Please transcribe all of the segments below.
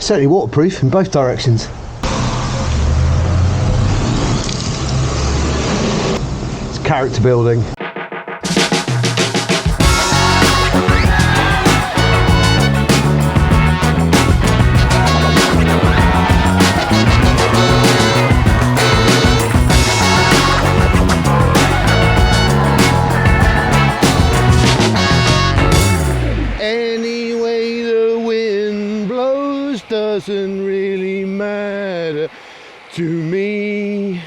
Certainly waterproof in both directions. It's character building. Doesn't really matter to me,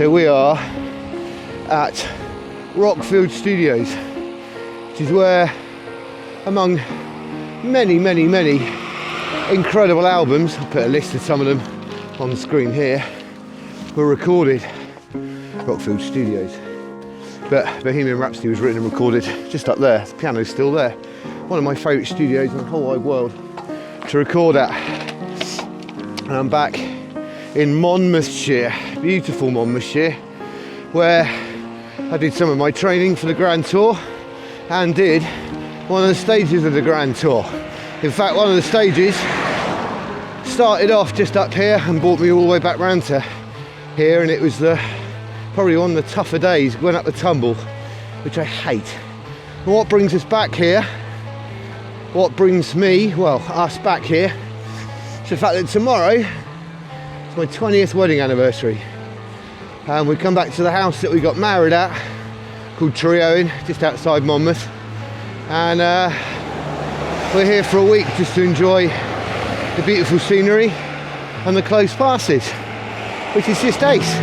So we are at Rockfield Studios, which is where, among many incredible albums, I'll put a list of some of them on the screen here, were recorded. Rockfield Studios. But Bohemian Rhapsody was written and recorded just up there. The piano's still there. One of my favourite studios in the whole wide world to record at. And I'm back in Monmouthshire, beautiful Monmouthshire, where I did some of my training for the Grand Tour and did one of the stages of the Grand Tour. In fact, one of the stages started off just up here and brought me all the way back round to here, and it was probably one of the tougher days, going up the tumble, which I hate. And what brings us back here, what brings me, well, us back here, is the fact that tomorrow is my 20th wedding anniversary. And we come back to the house that we got married at, called Trioin, just outside Monmouth. And we're here for a week just to enjoy the beautiful scenery and the close passes, which is just ace.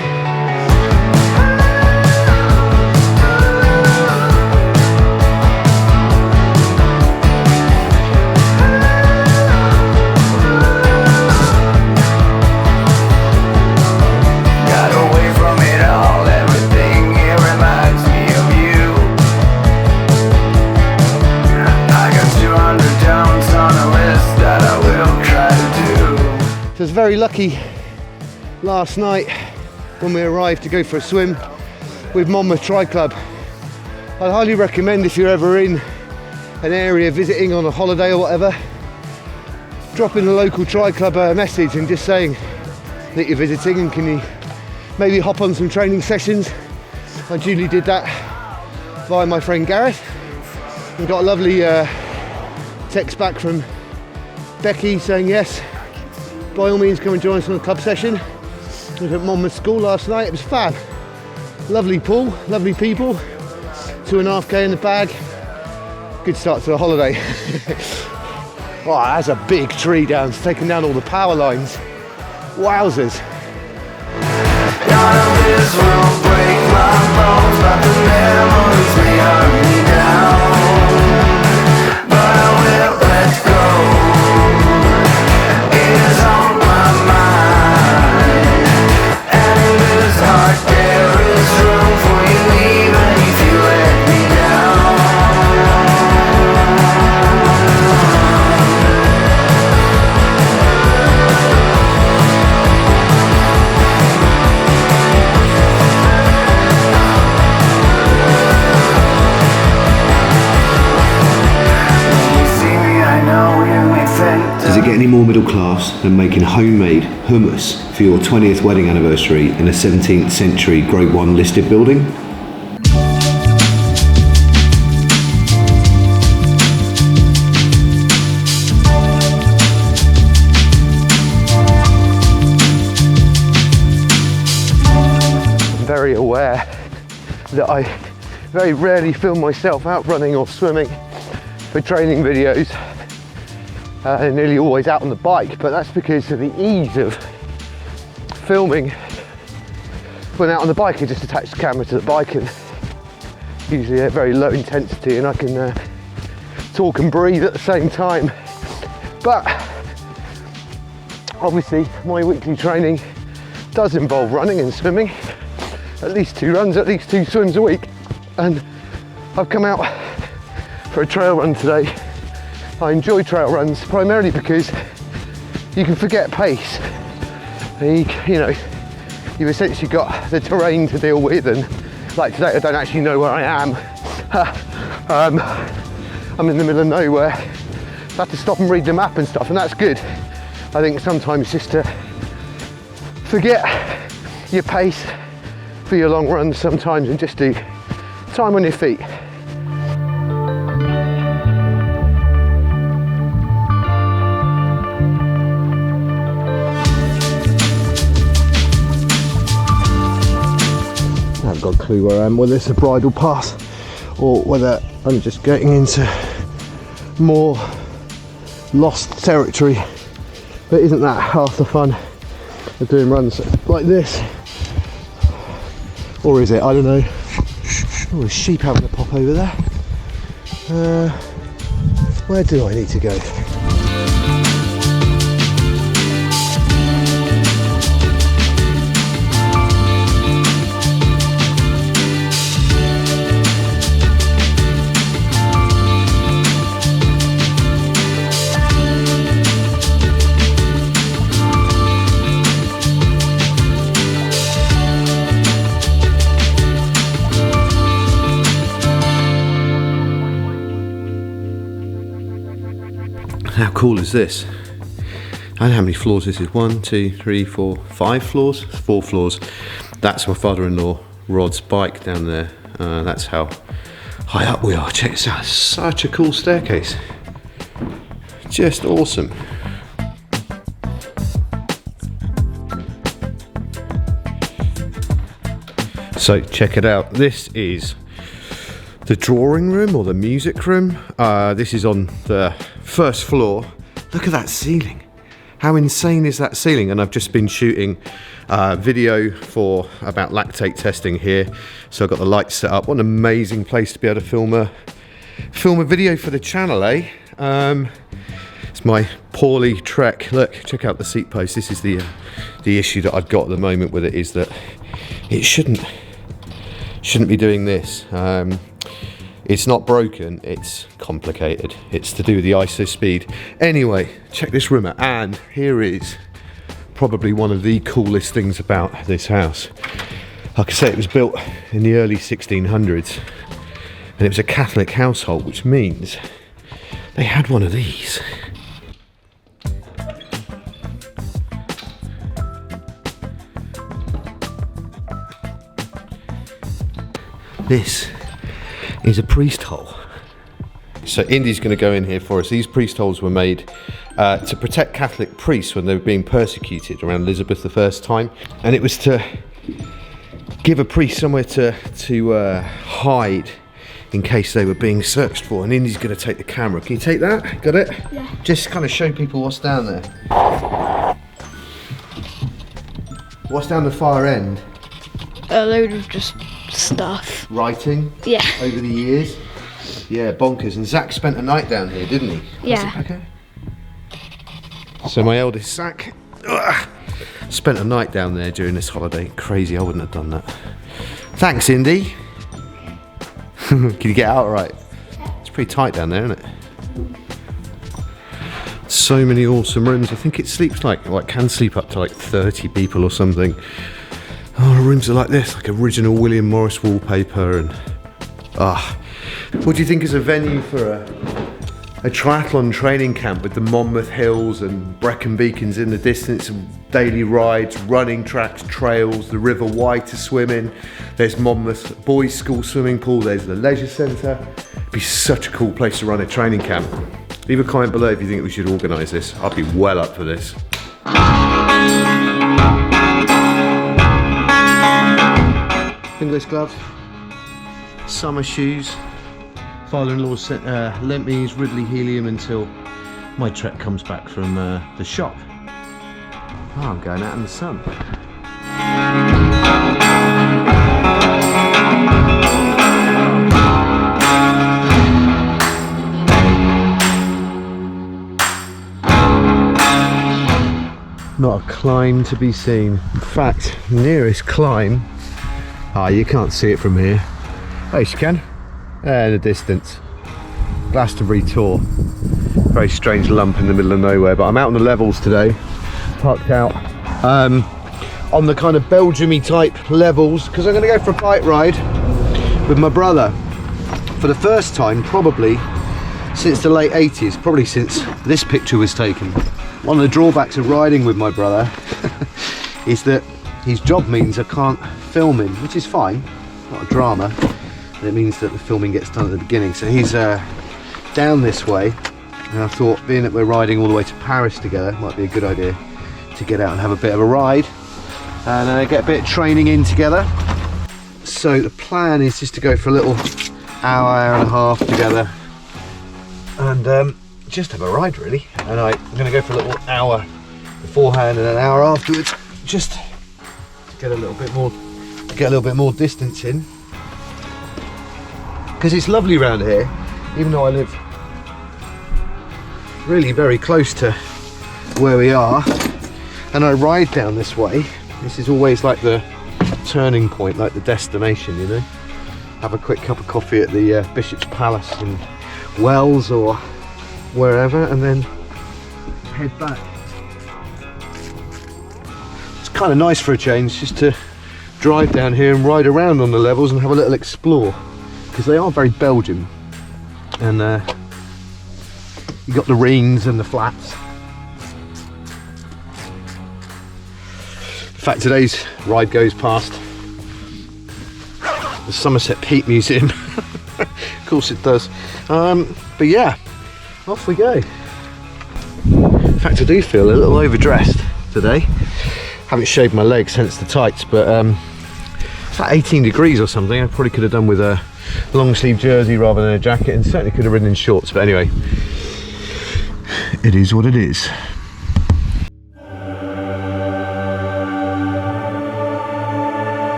So I was very lucky last night when we arrived to go for a swim with Monmouth Tri Club. I'd highly recommend, if you're ever in an area visiting on a holiday or whatever, dropping the local Tri Club a message and just saying that you're visiting and can you maybe hop on some training sessions. I duly did that via my friend Gareth and got a lovely text back from Becky saying yes, by all means come and join us on a club session. I was at Monmouth School last night, it was fab. Lovely pool, lovely people, 2.5k in the bag. Good start to the holiday. Oh, that's a big tree down, it's taken down all the power lines. Wowzers. None of this will break my bones, but the memories may hurt me down. But I will let go. It is on my mind, and in this heart there is room for you, even if you let me down. Does it get any more middle class than making homemade hummus for your 20th wedding anniversary in a 17th century Grade 1 listed building? I'm very aware that I very rarely film myself out running or swimming for training videos. Nearly always out on the bike, but that's because of the ease of filming when out on the bike. I just attach the camera to the bike and usually at very low intensity, and I can talk and breathe at the same time. But obviously my weekly training does involve running and swimming, at least 2 runs, at least 2 swims a week, and I've come out for a trail run today. I enjoy trail runs primarily because you can forget pace. And you know, you've essentially got the terrain to deal with, and like today I don't actually know where I am. I'm in the middle of nowhere. I have to stop and read the map and stuff, and that's good. I think sometimes just to forget your pace for your long runs sometimes and just do time on your feet. I haven't got a clue where I am, whether it's a bridle path or whether I'm just getting into more lost territory. But isn't that half the fun of doing runs like this? Or is it? I don't know. Oh, there's sheep having a pop over there. Where do I need to go? How cool is this? I don't know how many floors this is. 1, 2, 3, 4, 5 floors? 4 floors. That's my father-in-law Rod's bike down there. That's how high up we are. Check this out. Such a cool staircase. Just awesome. So check it out. This is the drawing room or the music room. This is on the first floor. Look at that ceiling. How insane is that ceiling? And I've just been shooting video for about lactate testing here. So I've got the lights set up. What an amazing place to be able to film a video for the channel, eh? It's my poorly trek. Look, check out the seat post. This is the issue that I've got at the moment with it, is that it shouldn't be doing this. It's not broken, it's complicated. It's to do with the ISO speed. Anyway, check this room out, and here is probably one of the coolest things about this house. Like I say, it was built in the early 1600s, and it was a Catholic household, which means they had one of these. This is a priest hole. So Indy's going to go in here for us. These priest holes were made to protect Catholic priests when they were being persecuted around Elizabeth I's time, and it was to give a priest somewhere to hide in case they were being searched for. And Indy's going to take the camera. Can you take that? Got it? Yeah. Just kind of show people what's down there. What's down the far end? A load of just stuff. Writing? Yeah. Over the years? Yeah, bonkers. And Zach spent a night down here, didn't he? Yeah. Okay. So my eldest Zach spent a night down there during this holiday. Crazy, I wouldn't have done that. Thanks, Indy. Can you get out all right? It's pretty tight down there, isn't it? So many awesome rooms. I think it sleeps can sleep up to like 30 people or something. Oh, the rooms are like this, like original William Morris wallpaper, and what do you think is a venue for a triathlon training camp with the Monmouth Hills and Brecon Beacons in the distance, and daily rides, running tracks, trails, the River Wye to swim in. There's Monmouth Boys School swimming pool, there's the leisure centre. It'd be such a cool place to run a training camp. Leave a comment below if you think we should organise this. I'd be well up for this. Fingerless gloves, summer shoes. Father-in-law lent me his Ridley Helium until my trek comes back from the shop. Oh, I'm going out in the sun. Not a climb to be seen. In fact, nearest climb. You can't see it from here. Oh, yes, you can. In the distance. Glastonbury tour. Very strange lump in the middle of nowhere, but I'm out on the levels today, parked out on the kind of Belgium-y type levels, because I'm going to go for a bike ride with my brother for the first time probably since the late 80s, probably since this picture was taken. One of the drawbacks of riding with my brother is that his job means I can't film him, which is fine, not a drama. It means that the filming gets done at the beginning. So he's down this way, and I thought, being that we're riding all the way to Paris together, it might be a good idea to get out and have a bit of a ride and get a bit of training in together. So the plan is just to go for a little hour and a half together and just have a ride really. And I'm going to go for a little hour beforehand and an hour afterwards, just to get a little bit more distance in, because it's lovely around here, even though I live really very close to where we are and I ride down this way. This is always like the turning point, like the destination, you know. Have a quick cup of coffee at the Bishop's Palace in Wells or wherever, and then head back. It's kind of nice for a change just to drive down here and ride around on the levels and have a little explore, because they are very Belgian, and you got the rings and the flats. In fact, today's ride goes past the Somerset Peak Museum. Of course it does. But yeah, off we go. In fact, I do feel a little overdressed today. Haven't shaved my legs, hence the tights, but it's like 18 degrees or something. I probably could have done with a long sleeve jersey rather than a jacket, and certainly could have ridden in shorts, but anyway, it is what it is.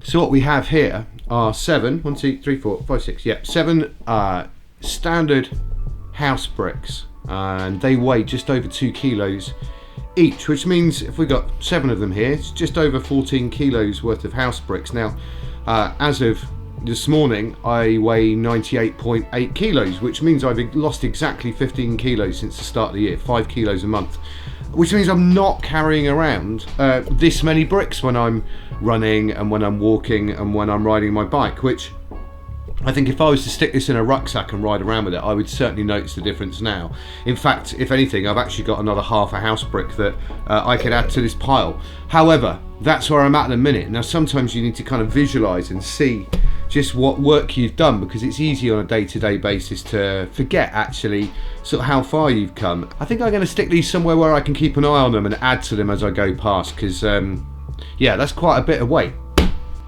So what we have here are seven standard house bricks, and they weigh just over 2 kilos each, which means if we got 7 of them here, it's just over 14 kilos worth of house bricks. Now, as of this morning, I weigh 98.8 kilos, which means I've lost exactly 15 kilos since the start of the year, 5 kilos a month. Which means I'm not carrying around this many bricks when I'm running and when I'm walking and when I'm riding my bike, which I think if I was to stick this in a rucksack and ride around with it, I would certainly notice the difference now. In fact, if anything, I've actually got another half a house brick that I could add to this pile. However, that's where I'm at in a minute. Now, sometimes you need to kind of visualize and see just what work you've done, because it's easy on a day-to-day basis to forget actually sort of how far you've come. I think I'm going to stick these somewhere where I can keep an eye on them and add to them as I go past, because yeah, that's quite a bit of weight.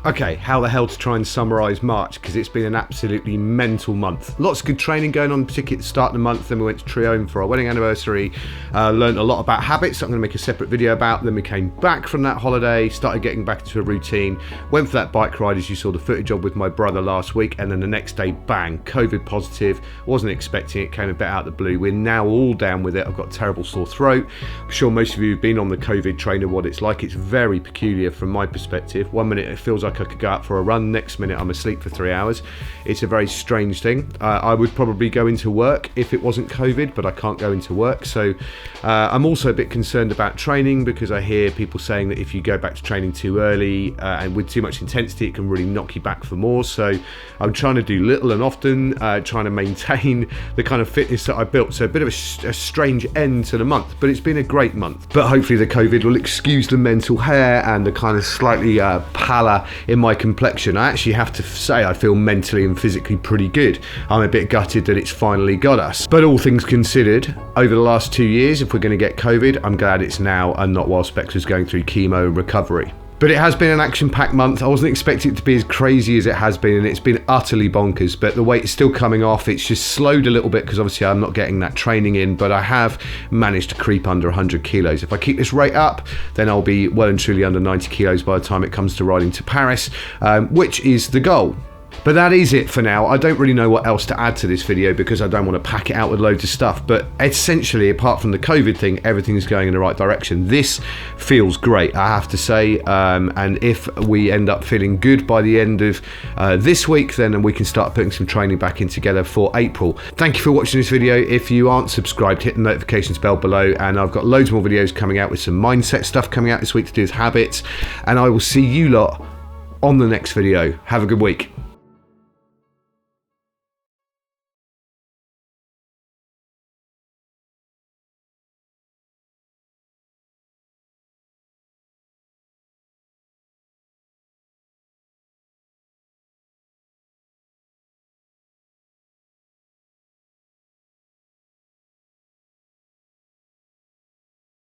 Okay, how the hell to try and summarise March, because it's been an absolutely mental month. Lots of good training going on, particularly at the start of the month. Then we went to Triome for our wedding anniversary, learned a lot about habits that I'm going to make a separate video about. Then we came back from that holiday, started getting back into a routine, went for that bike ride as you saw the footage of with my brother last week, and then the next day, bang, COVID positive. Wasn't expecting it, came a bit out of the blue. We're now all down with it. I've got a terrible sore throat. I'm sure most of you have been on the COVID train and what it's like. It's very peculiar from my perspective. One minute it feels like like I could go out for a run, next minute I'm asleep for 3 hours. It's a very strange thing. I would probably go into work if it wasn't COVID, but I can't go into work. So I'm also a bit concerned about training, because I hear people saying that if you go back to training too early and with too much intensity, it can really knock you back for more. So I'm trying to do little and often, trying to maintain the kind of fitness that I built. So a bit of a strange end to the month, but it's been a great month. But hopefully the COVID will excuse the mental hair and the kind of slightly pallor in my complexion. I actually have to say I feel mentally and physically pretty good. I'm a bit gutted that it's finally got us. But all things considered, over the last 2 years, if we're going to get COVID, I'm glad it's now and not while Specs was going through chemo and recovery. But it has been an action-packed month. I wasn't expecting it to be as crazy as it has been, and it's been utterly bonkers, but the weight is still coming off. It's just slowed a little bit because obviously I'm not getting that training in, but I have managed to creep under 100 kilos. If I keep this rate up, then I'll be well and truly under 90 kilos by the time it comes to riding to Paris, which is the goal. But that is it for now. I don't really know what else to add to this video because I don't want to pack it out with loads of stuff. But essentially, apart from the COVID thing, everything's going in the right direction. This feels great, I have to say. And if we end up feeling good by the end of this week, then we can start putting some training back in together for April. Thank you for watching this video. If you aren't subscribed, hit the notifications bell below. And I've got loads more videos coming out with some mindset stuff coming out this week to do with habits. And I will see you lot on the next video. Have a good week.